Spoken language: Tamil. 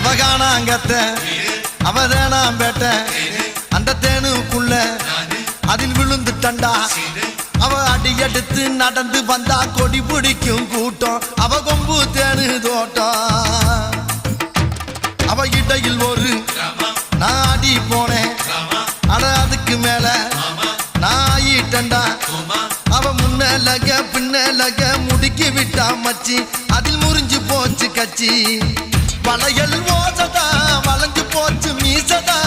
அவகானாங்கத்த அவதேனாம் பேட்ட அந்த தேனுக்குள்ள அதில் விழுந்துட்டண்டா அவ அடி எடுத்து நடந்து வந்தா கொடி பிடிக்கும் கூட்டம் அவ கொம்பு தேனு தோட்டம் அவ இடையில் ஒரு நான் ஆடி போனேன் அட அதுக்கு மேல நான் ஆயிட்டண்டா அவ முன்னலக பின்னலக முடுக்கி விட்டா மச்சி அதில் முறிஞ்சு போச்சு கச்சி வளையல் ஓசதா வளைஞ்சு போச்சு மீசதா